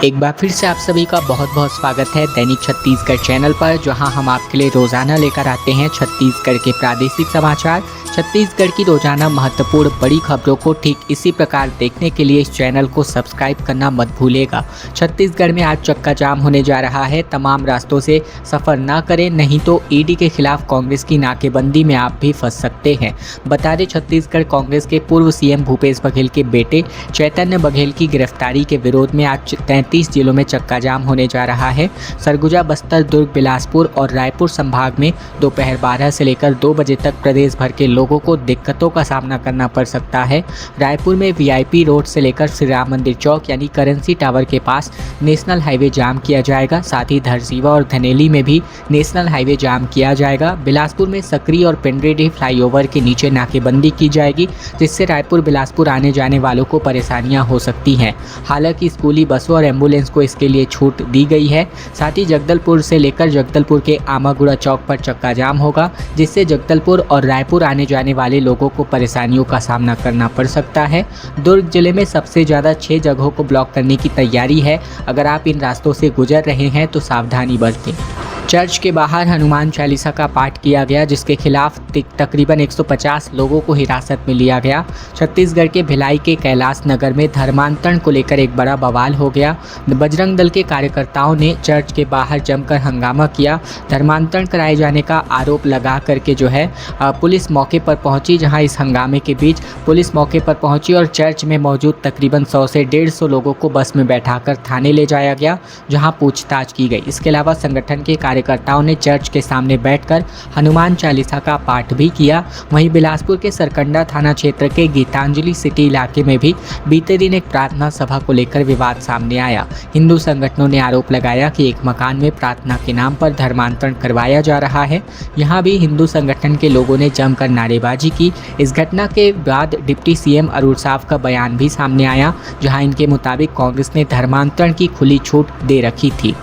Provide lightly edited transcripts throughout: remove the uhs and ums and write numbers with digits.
एक बार फिर से आप सभी का बहुत बहुत स्वागत है दैनिक छत्तीसगढ़ चैनल पर, जहां हम आपके लिए रोजाना लेकर आते हैं छत्तीसगढ़ के प्रादेशिक समाचार। छत्तीसगढ़ की रोजाना महत्वपूर्ण बड़ी खबरों को ठीक इसी प्रकार देखने के लिए इस चैनल को सब्सक्राइब करना मत भूलिएगा। छत्तीसगढ़ में आज चक्का जाम होने जा रहा है। तमाम रास्तों से सफ़र ना करें, नहीं तो ईडी के खिलाफ कांग्रेस की नाकेबंदी में आप भी फंस सकते हैं। बता दें, छत्तीसगढ़ कांग्रेस के पूर्व सीएम भूपेश बघेल के बेटे चैतन्य बघेल की गिरफ्तारी के विरोध में आज 33 जिलों में चक्का जाम होने जा रहा है। सरगुजा, बस्तर, दुर्ग, बिलासपुर और रायपुर संभाग में दोपहर 12 से लेकर 2 बजे तक प्रदेश भर के लोगों को दिक्कतों का सामना करना पड़ सकता है। रायपुर में वीआईपी रोड से लेकर श्री राम मंदिर चौक यानी करेंसी टावर के पास नेशनल हाईवे जाम किया जाएगा। साथ ही धरसीवा और धनेली में भी नेशनल हाईवे जाम किया जाएगा। बिलासपुर में सकरी और पेंड्रेडीह फ्लाईओवर के नीचे नाकेबंदी की जाएगी, जिससे रायपुर बिलासपुर आने जाने वालों को परेशानियां हो सकती हैं। हालांकि स्कूली बसों और एम्बुलेंस को इसके लिए छूट दी गई है। साथ ही जगदलपुर से लेकर जगदलपुर के आमागुड़ा चौक पर चक्का जाम होगा, जिससे जगदलपुर और रायपुर आने जाने वाले लोगों को परेशानियों का सामना करना पड़ सकता है। दुर्ग जिले में सबसे ज़्यादा 6 जगहों को ब्लॉक करने की तैयारी है। अगर आप इन रास्तों से गुजर रहे हैं तो सावधानी बरतें। चर्च के बाहर हनुमान चालीसा का पाठ किया गया, जिसके खिलाफ तकरीबन 150 लोगों को हिरासत में लिया गया। छत्तीसगढ़ के भिलाई के कैलाश नगर में धर्मांतरण को लेकर एक बड़ा बवाल हो गया। बजरंग दल के कार्यकर्ताओं ने चर्च के बाहर जमकर हंगामा किया। धर्मांतरण कराए जाने का आरोप लगा करके पुलिस मौके पर पहुंची, जहां इस हंगामे के बीच पुलिस मौके पर पहुंची और चर्च में मौजूद तकरीबन 100 से 150 लोगों को बस में बैठाकर थाने ले जाया गया, जहां पूछताछ की गई। इसके अलावा संगठन के कार्यकर्ताओं ने चर्च के सामने बैठकर हनुमान चालीसा का पाठ भी किया। वहीं बिलासपुर के सरकंडा थाना क्षेत्र के गीतांजलि सिटी इलाके में भी बीते दिन एक प्रार्थना सभा को लेकर विवाद सामने आया। हिंदू संगठनों ने आरोप लगाया कि एक मकान में प्रार्थना के नाम पर धर्मांतरण करवाया जा रहा है। यहां भी हिंदू संगठन के लोगों ने जमकर नारेबाजी की। इस घटना के बाद डिप्टी सीएम अरुण साव का बयान भी सामने आया, जहां इनके मुताबिक कांग्रेस ने धर्मांतरण की खुली छूट दे रखी थी।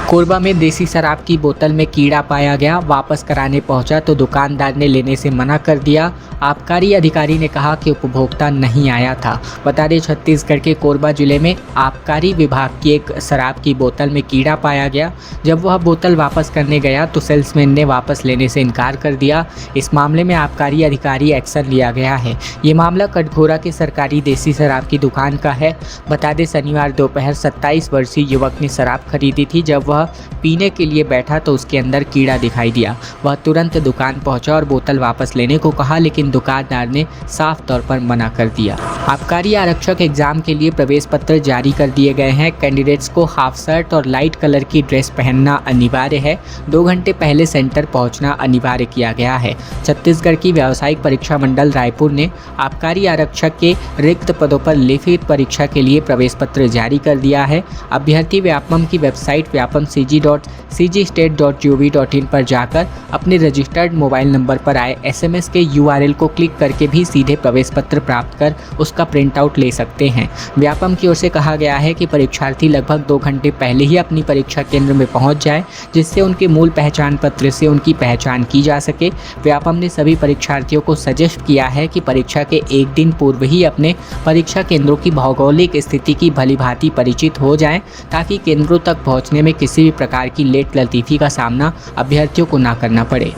कोरबा में देसी शराब की बोतल में कीड़ा पाया गया। वापस कराने पहुंचा तो दुकानदार ने लेने से मना कर दिया। आबकारी अधिकारी ने कहा कि उपभोक्ता नहीं आया था। बता दें, छत्तीसगढ़ के कोरबा जिले में आबकारी विभाग की एक शराब की बोतल में कीड़ा पाया गया। जब वह बोतल वापस करने गया तो सेल्समैन ने वापस लेने से इनकार कर दिया। इस मामले में आबकारी अधिकारी एक्शन लिया गया है। ये मामला कटघोरा के सरकारी देसी शराब की दुकान का है। बता दें, शनिवार दोपहर 27 वर्षीय युवक ने शराब खरीदी थी। जब वह पीने के लिए बैठा तो उसके अंदर कीड़ा दिखाई दिया। वह तुरंत दुकान पहुंचा और बोतल वापस लेने को कहा, लेकिन दुकानदार ने साफ तौर पर मना कर दिया। आबकारी आरक्षक एग्जाम के लिए प्रवेश पत्र जारी कर दिए गए हैं। कैंडिडेट्स को हाफ शर्ट और लाइट कलर की ड्रेस पहनना अनिवार्य है। 2 घंटे पहले सेंटर पहुंचना अनिवार्य किया गया है। छत्तीसगढ़ की व्यावसायिक परीक्षा मंडल रायपुर ने आबकारी आरक्षक के रिक्त पदों पर लिखित परीक्षा के लिए प्रवेश पत्र जारी कर दिया है। अभ्यर्थी व्यापम की वेबसाइट vyapam.cgstate.gov.in पर जाकर अपने रजिस्टर्ड मोबाइल नंबर पर आए SMS के URL को क्लिक करके भी सीधे प्रवेश पत्र प्राप्त कर उसका प्रिंट आउट ले सकते हैं। व्यापम की ओर से कहा गया है कि परीक्षार्थी लगभग 2 घंटे पहले ही अपनी परीक्षा केंद्र में पहुंच जाए, जिससे उनके मूल पहचान पत्र से उनकी पहचान की जा सके। व्यापम ने सभी परीक्षार्थियों को सजेस्ट किया है कि परीक्षा के एक दिन पूर्व ही अपने परीक्षा केंद्रों की भौगोलिक स्थिति की भलीभांति परिचित हो जाएं, ताकि केंद्रों तक पहुंचने में किसी भी प्रकार की लेट लतीफ़ी का सामना अभ्यर्थियों को ना करना पड़े।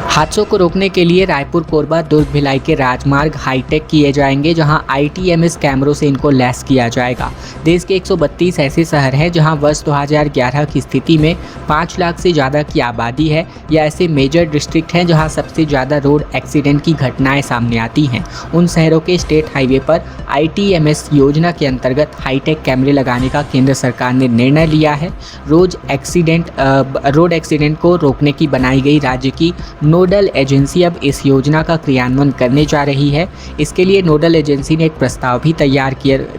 हादसों को रोकने के लिए रायपुर, कोरबा, दुर्ग, भिलाई के राजमार्ग हाईटेक किए जाएंगे, जहां ITMS कैमरों से इनको लैस किया जाएगा। देश के 132 ऐसे शहर हैं जहां वर्ष 2011 की स्थिति में 5 लाख से ज़्यादा की आबादी है, या ऐसे मेजर डिस्ट्रिक्ट हैं जहां सबसे ज़्यादा रोड एक्सीडेंट की घटनाएं सामने आती हैं। उन शहरों के स्टेट हाईवे पर ITMS योजना के अंतर्गत हाईटेक कैमरे लगाने का केंद्र सरकार ने निर्णय लिया है। रोड एक्सीडेंट को रोकने की बनाई गई राज्य की नोडल एजेंसी अब इस योजना का क्रियान्वयन करने जा रही है। इसके लिए नोडल एजेंसी ने एक प्रस्ताव भी तैयार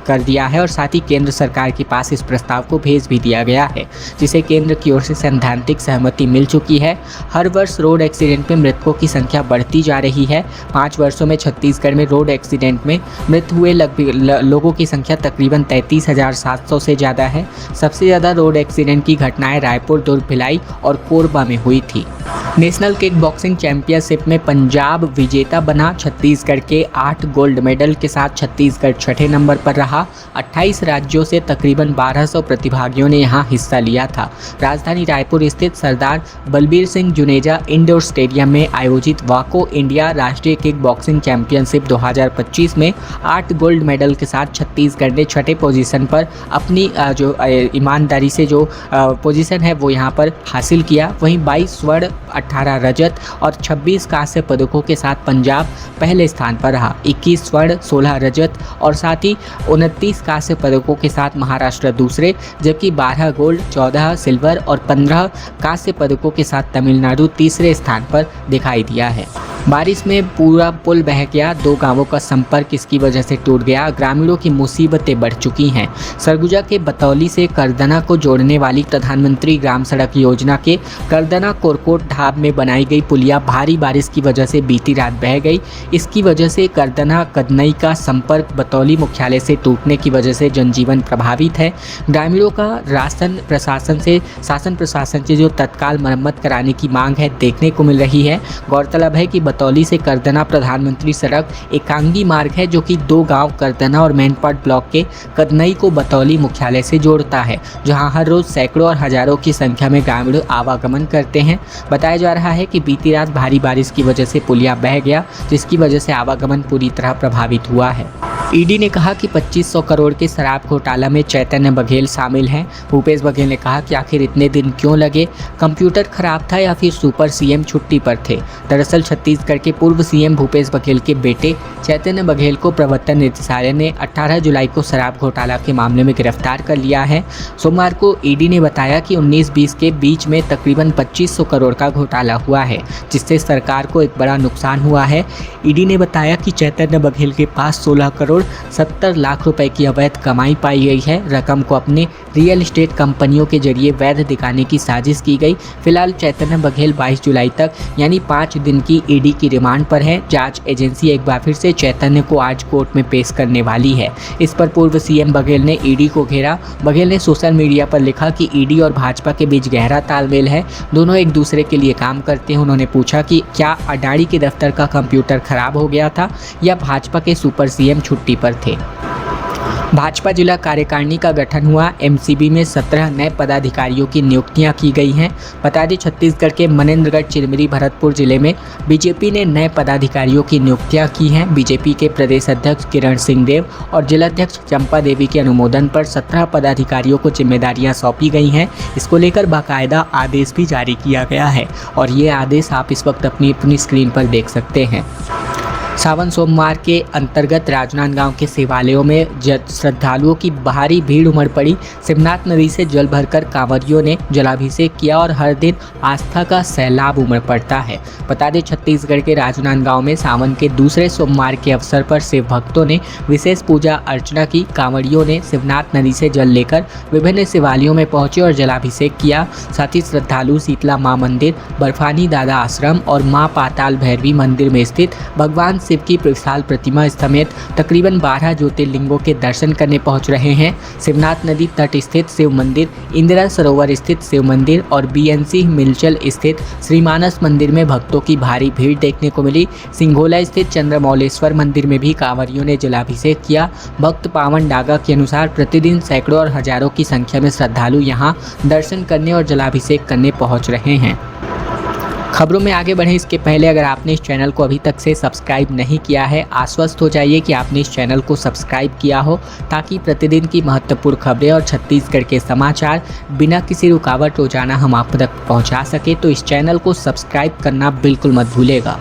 कर दिया है और साथ ही केंद्र सरकार के पास इस प्रस्ताव को भेज भी दिया गया है, जिसे केंद्र की ओर से सैद्धांतिक सहमति मिल चुकी है। हर वर्ष रोड एक्सीडेंट में मृतकों की संख्या बढ़ती जा रही है। 5 वर्षों में छत्तीसगढ़ में रोड एक्सीडेंट में मृत हुए लोगों की संख्या तकरीबन 33,700 से ज़्यादा है। सबसे ज़्यादा रोड एक्सीडेंट की घटनाएं रायपुर, दुर्ग, भिलाई और कोरबा में हुई थी। नेशनल किक बॉक्सिंग चैंपियनशिप में पंजाब विजेता बना। छत्तीसगढ़ के 8 गोल्ड मेडल के साथ छत्तीसगढ़ छठे नंबर पर रहा। 28 राज्यों से तकरीबन 1200 प्रतिभागियों ने यहां हिस्सा लिया था। राजधानी रायपुर स्थित सरदार बलबीर सिंह जुनेजा इंडोर स्टेडियम में आयोजित वाको इंडिया राष्ट्रीय किक बॉक्सिंग चैंपियनशिप 2025 में 8 गोल्ड मेडल के साथ छत्तीसगढ़ ने छठे पोजीशन पर अपनी जो ईमानदारी से जो पोजीशन है वो यहाँ पर हासिल किया। वहीं 22 स्वर्ण, 18 रजत और 26 कांस्य पदकों के साथ पंजाब पहले स्थान पर रहा। 21 स्वर्ण, 16 रजत और साथ ही 29 कांस्य पदकों के साथ महाराष्ट्र दूसरे, जबकि 12 गोल्ड, 14 सिल्वर और 15 कांस्य पदकों के साथ तमिलनाडु तीसरे स्थान पर दिखाई दिया है। बारिश में पूरा पुल बह गया, 2 गांवों का संपर्क इसकी वजह से टूट गया। ग्रामीणों की मुसीबतें बढ़ चुकी हैं। सरगुजा के बतौली से करदना को जोड़ने वाली प्रधानमंत्री ग्राम सड़क योजना के करदना कोरकोट ढाब में बनाई गई पुलिया भारी बारिश की वजह से बीती रात बह गई। इसकी वजह से करदना कदनई का संपर्क बतौली मुख्यालय से टूटने की वजह से जनजीवन प्रभावित है। ग्रामीणों का शासन प्रशासन से जो तत्काल मरम्मत कराने की मांग है देखने को मिल रही है। गौरतलब है कि बतौली से करदना प्रधानमंत्री सड़क एकांगी मार्ग है जो कि 2 गांव करदना और मैनपाट ब्लॉक के कदनई को बतौली मुख्यालय से जोड़ता है, जहां हर रोज सैकड़ों और हजारों की संख्या में ग्रामीण आवागमन करते हैं। बताया जा रहा है कि बीती रात भारी बारिश की वजह से पुलिया बह गया, जिसकी वजह से आवागमन पूरी तरह प्रभावित हुआ है। ईडी ने कहा कि 2500 करोड़ के शराब घोटाला में चैतन्य बघेल शामिल हैं। भूपेश बघेल ने कहा कि आखिर इतने दिन क्यों लगे, कंप्यूटर खराब था या फिर सुपर सीएम छुट्टी पर थे। दरअसल छत्तीसगढ़ के पूर्व सीएम भूपेश बघेल के बेटे चैतन्य बघेल को प्रवर्तन निदेशालय ने 18 जुलाई को शराब घोटाला के मामले में गिरफ्तार कर लिया है। सोमवार को ईडी ने बताया कि 19-20 के बीच में तकरीबन 2500 करोड़ का घोटाला हुआ है, जिससे सरकार को एक बड़ा नुकसान हुआ है। ईडी ने बताया कि चैतन्य बघेल के पास 16 करोड़ 70 लाख रुपए की अवैध कमाई पाई गई है। रकम को अपने रियल एस्टेट कंपनियों के जरिए वैध दिखाने की साजिश की गई। फिलहाल चैतन्य बघेल 22 जुलाई तक यानी 5 दिन की ईडी की रिमांड पर है। जांच एजेंसी एक बार फिर से चैतन्य को आज कोर्ट में पेश करने वाली है। इस पर पूर्व सीएम बघेल ने ईडी को घेरा। बघेल ने सोशल मीडिया पर लिखा कि ईडी और भाजपा के बीच गहरा तालमेल है, दोनों एक दूसरे के लिए काम करते हैं। उन्होंने पूछा कि क्या अडानी के दफ्तर का कंप्यूटर खराब हो गया था या भाजपा के सुपर सीएम छुट्टी पर थे। भाजपा जिला कार्यकारिणी का गठन हुआ। एमसीबी में 17 नए पदाधिकारियों की नियुक्तियां की गई हैं। बता दें छत्तीसगढ़ के मनेन्द्रगढ़, चिरमिरी, भरतपुर जिले में बीजेपी ने नए पदाधिकारियों की नियुक्तियां की हैं। बीजेपी के प्रदेश अध्यक्ष किरण सिंह देव और जिलाध्यक्ष चंपा देवी के अनुमोदन पर 17 पदाधिकारियों को जिम्मेदारियां सौंपी गई हैं। इसको लेकर बाकायदा आदेश भी जारी किया गया है और ये आदेश आप इस वक्त अपनी स्क्रीन पर देख सकते हैं। सावन सोमवार के अंतर्गत राजनांदगांव के शिवालयों में श्रद्धालुओं की भारी भीड़ उमड़ पड़ी। शिवनाथ नदी से जल भरकर कांवरियों ने जलाभिषेक किया और हर दिन आस्था का सैलाब उमड़ पड़ता है। बता दें छत्तीसगढ़ के राजनांदगांव में सावन के दूसरे सोमवार के अवसर पर शिव भक्तों ने विशेष पूजा अर्चना की। कांवरियों ने शिवनाथ नदी से जल लेकर विभिन्न शिवालयों में पहुंचे और जलाभिषेक किया। साथ ही श्रद्धालु शीतला माँ मंदिर, बर्फानी दादा आश्रम और माँ पाताल भैरवी मंदिर में स्थित भगवान शिव की विशाल प्रतिमा समेत तकरीबन 12 ज्योतिर्लिंगों के दर्शन करने पहुंच रहे हैं। शिवनाथ नदी तट स्थित शिव मंदिर, इंदिरा सरोवर स्थित शिव मंदिर और बीएनसी मिलचल स्थित श्री मानस मंदिर में भक्तों की भारी भीड़ देखने को मिली। सिंघोला स्थित चंद्रमौलेश्वर मंदिर में भी कांवरियों ने जलाभिषेक किया। भक्त पावन डागा के अनुसार प्रतिदिन सैकड़ों और हजारों की संख्या में श्रद्धालु यहां दर्शन करने और जलाभिषेक करने पहुंच रहे हैं। खबरों में आगे बढ़ें इसके पहले अगर आपने इस चैनल को अभी तक से सब्सक्राइब नहीं किया है, आश्वस्त हो जाइए कि आपने इस चैनल को सब्सक्राइब किया हो, ताकि प्रतिदिन की महत्वपूर्ण खबरें और छत्तीसगढ़ के समाचार बिना किसी रुकावट रोजाना हम आप तक पहुंचा सके। तो इस चैनल को सब्सक्राइब करना बिल्कुल मत भूलेगा।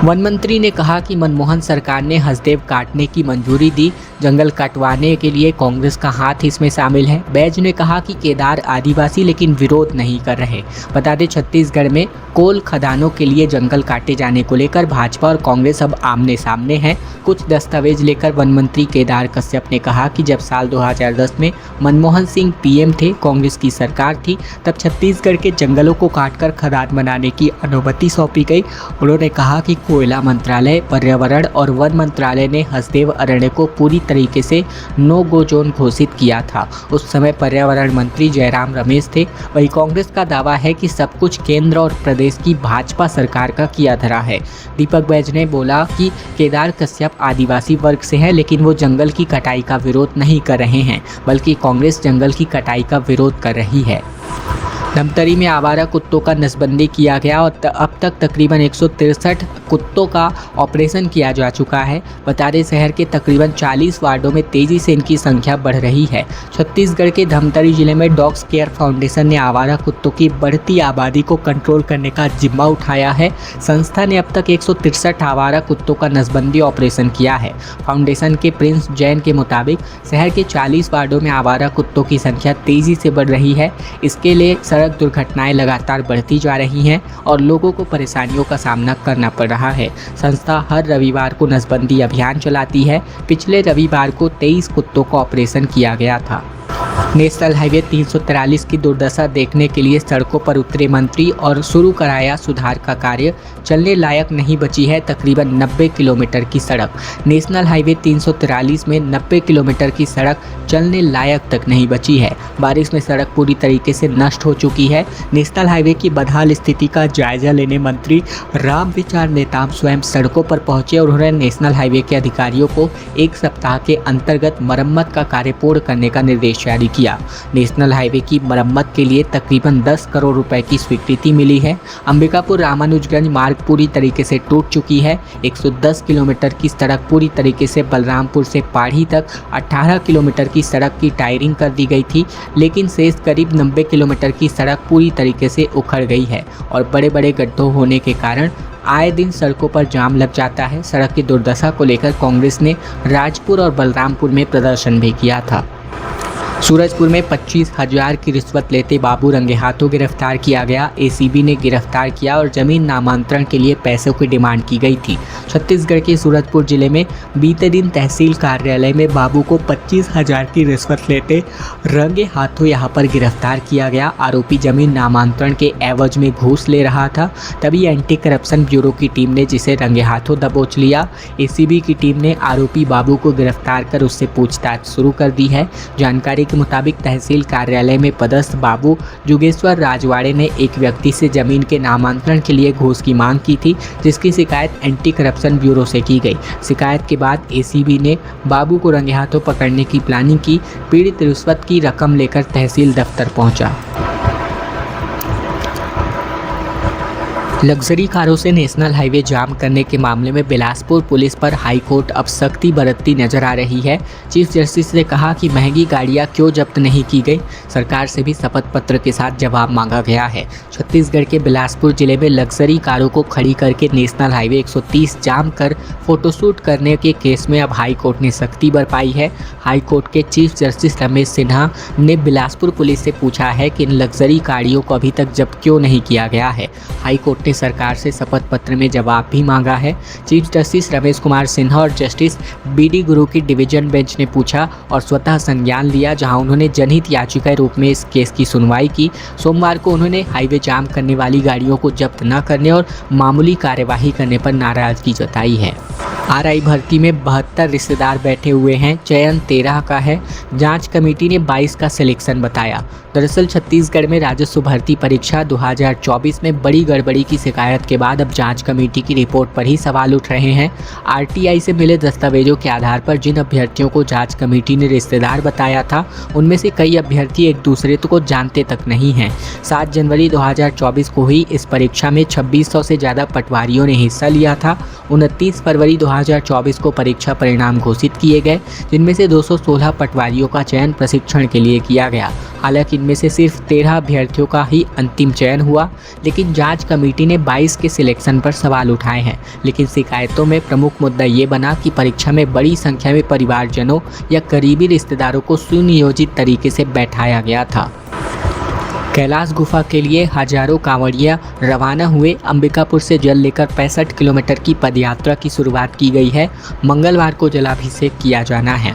वन मंत्री ने कहा कि मनमोहन सरकार ने हसदेव काटने की मंजूरी दी, जंगल कटवाने के लिए कांग्रेस का हाथ इसमें शामिल है। बैज ने कहा कि केदार आदिवासी लेकिन विरोध नहीं कर रहे। बता दें छत्तीसगढ़ में कोल खदानों के लिए जंगल काटे जाने को लेकर भाजपा और कांग्रेस अब आमने सामने हैं। कुछ दस्तावेज लेकर वन मंत्री केदार कश्यप ने कहा कि जब साल 2010 में मनमोहन सिंह पीएम थे, कांग्रेस की सरकार थी, तब छत्तीसगढ़ के जंगलों को काटकर खदान बनाने की अनुमति सौंपी गई। उन्होंने कहा कि कोयला मंत्रालय, पर्यावरण और वन मंत्रालय ने हसदेव अरण्य को पूरी तरीके से नो गो जोन घोषित किया था। उस समय पर्यावरण मंत्री जयराम रमेश थे। वहीं कांग्रेस का दावा है कि सब कुछ केंद्र और प्रदेश की भाजपा सरकार का किया धरा है। दीपक बैज ने बोला कि केदार कश्यप आदिवासी वर्ग से है, लेकिन वो जंगल की कटाई का विरोध नहीं कर रहे हैं, बल्कि कांग्रेस जंगल की कटाई का विरोध कर रही है। धमतरी में आवारा कुत्तों का नसबंदी किया गया और अब तक तकरीबन 163 कुत्तों का ऑपरेशन किया जा चुका है। बता दें, शहर के तकरीबन 40 वार्डों में तेजी से इनकी संख्या बढ़ रही है। छत्तीसगढ़ के धमतरी जिले में डॉग्स केयर फाउंडेशन ने आवारा कुत्तों की बढ़ती आबादी को कंट्रोल करने का जिम्मा उठाया है। संस्था ने अब तक 163 आवारा कुत्तों का नसबंदी ऑपरेशन किया है। फाउंडेशन के प्रिंस जैन के मुताबिक शहर के 40 वार्डों में आवारा कुत्तों की संख्या तेजी से बढ़ रही है। इसके लिए सड़क दुर्घटनाएं लगातार बढ़ती जा रही हैं और लोगों को परेशानियों का सामना करना पड़ रहा है। संस्था हर रविवार को नसबंदी अभियान चलाती है। पिछले रविवार को 23 कुत्तों का ऑपरेशन किया गया था। नेशनल हाईवे 343 की दुर्दशा देखने के लिए सड़कों पर उतरे मंत्री और शुरू कराया सुधार का कार्य। चलने लायक नहीं बची है तकरीबन 90 किलोमीटर की सड़क। नेशनल हाईवे 343 में 90 किलोमीटर की सड़क चलने लायक तक नहीं बची है। बारिश में सड़क पूरी तरीके से नष्ट हो चुकी है। नेशनल हाईवे की बदहाल स्थिति का जायजा लेने मंत्री रामविचार नेताम स्वयं सड़कों पर पहुंचे और उन्होंने नेशनल हाईवे के अधिकारियों को 1 सप्ताह के अंतर्गत मरम्मत का कार्य पूर्ण करने का निर्देश जारी किया। नेशनल हाईवे की मरम्मत के लिए तकरीबन 10 करोड़ रुपए की स्वीकृति मिली है। अंबिकापुर रामानुजगंज मार्ग पूरी तरीके से टूट चुकी है। 110 किलोमीटर की सड़क पूरी तरीके से बलरामपुर से पाढ़ी तक 18 किलोमीटर की सड़क की टायरिंग कर दी गई थी, लेकिन शेष करीब 90 किलोमीटर की सड़क पूरी तरीके से उखड़ गई है और बड़े बड़े गड्ढों होने के कारण आए दिन सड़कों पर जाम लग जाता है। सड़क की दुर्दशा को लेकर कांग्रेस ने राजपुर और बलरामपुर में प्रदर्शन भी किया था। सूरजपुर में 25,000 की रिश्वत लेते बाबू रंगे हाथों गिरफ्तार किया गया। एसीबी ने गिरफ्तार किया और जमीन नामांतरण के लिए पैसों की डिमांड की गई थी। छत्तीसगढ़ के सूरजपुर जिले में बीते दिन तहसील कार्यालय में बाबू को 25,000 की रिश्वत लेते रंगे हाथों यहां पर गिरफ्तार किया गया। आरोपी जमीन नामांतरण के एवज में घूस ले रहा था। तभी एंटी करप्शन ब्यूरो की टीम ने जिसे रंगे हाथों दबोच लिया। एसीबी की टीम ने आरोपी बाबू को गिरफ्तार कर उससे पूछताछ शुरू कर दी है। जानकारी के मुताबिक तहसील कार्यालय में पदस्थ बाबू जुगेश्वर राजवाड़े ने एक व्यक्ति से जमीन के नामांतरण के लिए घूस की मांग की थी, जिसकी शिकायत एंटी करप्शन ब्यूरो से की गई। शिकायत के बाद एसीबी ने बाबू को रंगे हाथों पकड़ने की प्लानिंग की। पीड़ित रिश्वत की रकम लेकर तहसील दफ्तर पहुंचा। लग्जरी कारों से नेशनल हाईवे जाम करने के मामले में बिलासपुर पुलिस पर हाईकोर्ट अब सख्ती बरतती नजर आ रही है। चीफ जस्टिस ने कहा कि महंगी गाड़ियां क्यों जब्त नहीं की गई। सरकार से भी शपथ पत्र के साथ जवाब मांगा गया है। छत्तीसगढ़ के बिलासपुर जिले में लग्जरी कारों को खड़ी करके नेशनल हाईवे 130 जाम कर फोटोशूट करने के केस में अब हाईकोर्ट ने सख्ती बरपाई है। हाईकोर्ट के चीफ जस्टिस रमेश सिन्हा ने बिलासपुर पुलिस से पूछा है कि इन लग्जरी गाड़ियों को अभी तक जब्त क्यों नहीं किया गया है। हाईकोर्ट सरकार से शपथ पत्र में जवाब भी मांगा है। चीफ जस्टिस रमेश कुमार सिन्हा और जस्टिस बीडी गुरु की डिवीजन बेंच ने पूछा और स्वतः संज्ञान लिया, जहां उन्होंने जनहित याचिका रूप में इस केस की सुनवाई की। सोमवार को उन्होंने हाईवे जाम करने वाली गाड़ियों को जब्त न करने और मामूली कार्यवाही करने पर नाराजगी जताई है। आरआई भर्ती में 72 रिश्तेदार बैठे हुए हैं। चयन 13 का है। जांच कमेटी ने 22 का सिलेक्शन बताया। दरअसल छत्तीसगढ़ में राजस्व भर्ती परीक्षा 2024 में बड़ी गड़बड़ी की शिकायत के बाद अब जांच कमेटी की रिपोर्ट पर ही सवाल उठ रहे हैं। आरटीआई से मिले दस्तावेजों के आधार पर जिन अभ्यर्थियों को जांच कमेटी ने रिश्तेदार बताया था, उनमें से कई अभ्यर्थी एक दूसरे को जानते तक नहीं हैं। 7 जनवरी 2024 को हुई इस परीक्षा में 2600 से ज़्यादा पटवारियों ने हिस्सा लिया था। 29 फरवरी 2024 को परीक्षा परिणाम घोषित किए गए, जिनमें से 216 पटवारियों का चयन प्रशिक्षण के लिए किया गया। हालांकि इनमें से सिर्फ 13 अभ्यर्थियों का ही अंतिम चयन हुआ, लेकिन जांच कमेटी ने 22 के सिलेक्शन पर सवाल उठाए हैं। लेकिन शिकायतों में प्रमुख मुद्दा ये बना कि परीक्षा में बड़ी संख्या में परिवारजनों या करीबी रिश्तेदारों को सुनियोजित तरीके से बैठाया गया था। कैलाश गुफा के लिए हजारों कांवड़िया रवाना हुए। अंबिकापुर से जल लेकर 65 किलोमीटर की पदयात्रा की शुरुआत की गई है। मंगलवार को जलाभिषेक किया जाना है।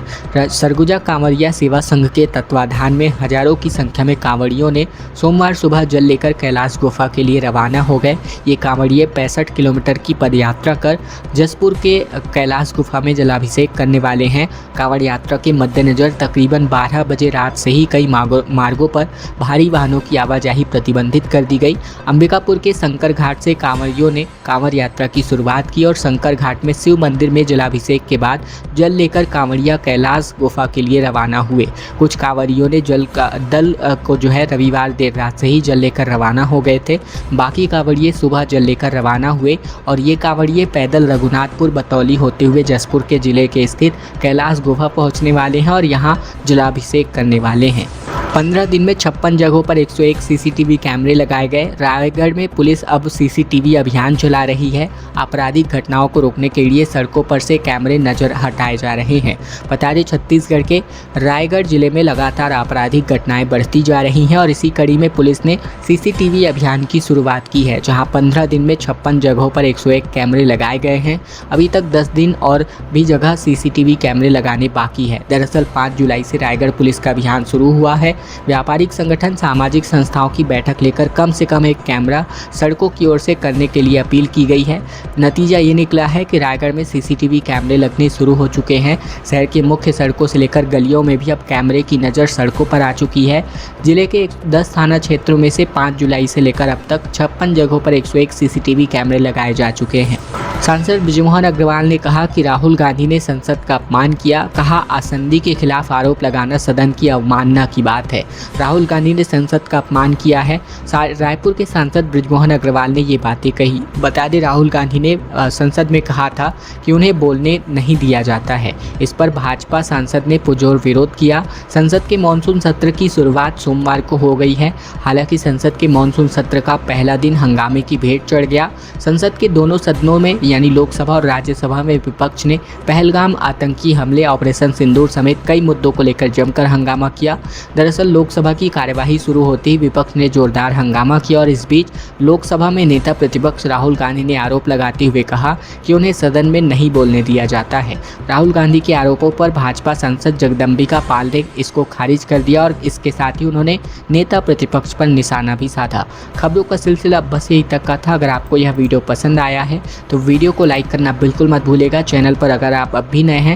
सरगुजा कांवड़िया सेवा संघ के तत्वाधान में हजारों की संख्या में कांवड़ियों ने सोमवार सुबह जल लेकर कैलाश गुफा के लिए रवाना हो गए। ये कांवड़िए 65 किलोमीटर की पदयात्रा कर जसपुर के कैलाश गुफा में जलाभिषेक करने वाले हैं। कांवड़ यात्रा के मद्देनजर तकरीबन 12 बजे रात से ही कई मार्गों पर भारी वाहनों की आवाजाही प्रतिबंधित कर दी गई। अंबिकापुर के शंकर घाट से कांवड़ियों ने कांवड़ यात्रा की शुरुआत की और शंकर घाट में शिव मंदिर में जलाभिषेक के बाद जल लेकर कांवड़िया कैलाश गुफा के लिए रवाना हुए। कुछ कांवड़ियों ने दल को रविवार देर रात से ही जल लेकर रवाना हो गए थे। बाकी कांवड़िए सुबह जल लेकर रवाना हुए और ये कांवड़िए पैदल रघुनाथपुर बतौली होते हुए जसपुर के जिले के स्थित कैलाश गुफा पहुंचने वाले हैं और यहां जलाभिषेक करने वाले हैं। 15 दिन में 56 जगहों पर 101 सीसीटीवी कैमरे लगाए गए। रायगढ़ में पुलिस अब सीसीटीवी अभियान चला रही है। आपराधिक घटनाओं को रोकने के लिए सड़कों पर से कैमरे नजर हटाए जा रहे हैं। बता दें, छत्तीसगढ़ के रायगढ़ जिले में लगातार आपराधिक घटनाएं बढ़ती जा रही हैं और इसी कड़ी में पुलिस ने सीसीटीवी अभियान की शुरुआत की है, जहां 15 दिन में 56 जगहों पर 101 कैमरे लगाए गए हैं। अभी तक 10 दिन और भी जगह सीसीटीवी कैमरे लगाने बाकी है। दरअसल 5 जुलाई से रायगढ़ पुलिस का अभियान शुरू हुआ है। व्यापारिक संगठन, सामाजिक संस्थाओं की बैठक लेकर कम से कम एक कैमरा सड़कों की ओर से करने के लिए अपील की गई है। नतीजा ये निकला है कि रायगढ़ में सीसीटीवी कैमरे लगने शुरू हो चुके हैं। शहर के मुख्य सड़कों से लेकर गलियों में भी अब कैमरे की नज़र सड़कों पर आ चुकी है। जिले के 10 थाना क्षेत्रों में से 5 जुलाई से लेकर अब तक 56 जगहों पर 101 सीसीटीवी कैमरे लगाए जा चुके हैं। सांसद बृजमोहन अग्रवाल ने कहा कि राहुल गांधी ने संसद का अपमान किया। कहा, आसंदी के खिलाफ आरोप लगाना सदन की अवमानना की बात है। राहुल गांधी ने संसद का अपमान किया है। रायपुर के सांसद बृजमोहन अग्रवाल ने ये बातें कही। बता दें, राहुल गांधी ने संसद में कहा था कि उन्हें बोलने नहीं दिया जाता है। इस पर भाजपा सांसद ने पुरजोर विरोध किया। संसद के मानसून सत्र की शुरुआत सोमवार को हो गई है। हालांकि संसद के मानसून सत्र का पहला दिन हंगामे की भेंट चढ़ गया। संसद के दोनों सदनों में यानी लोकसभा और राज्यसभा में विपक्ष ने पहलगाम आतंकी हमले, ऑपरेशन सिंदूर समेत कई मुद्दों को लेकर जमकर हंगामा किया। दरअसल लोकसभा की कार्यवाही शुरू होते ही विपक्ष ने जोरदार हंगामा किया और इस बीच लोकसभा में नेता प्रतिपक्ष राहुल गांधी ने आरोप लगाते हुए कहा कि उन्हें सदन में नहीं बोलने दिया जाता है। राहुल गांधी के आरोपों पर भाजपा सांसद जगदम्बिका पाल ने इसको खारिज कर दिया और इसके साथ ही उन्होंने नेता प्रतिपक्ष पर निशाना भी साधा। खबरों का सिलसिला बस यही तक का था। अगर आपको यह वीडियो पसंद आया है तो वीडियो को लाइक करना बिल्कुल मत भूलिएगा। चैनल पर अगर आप अब भी नए हैं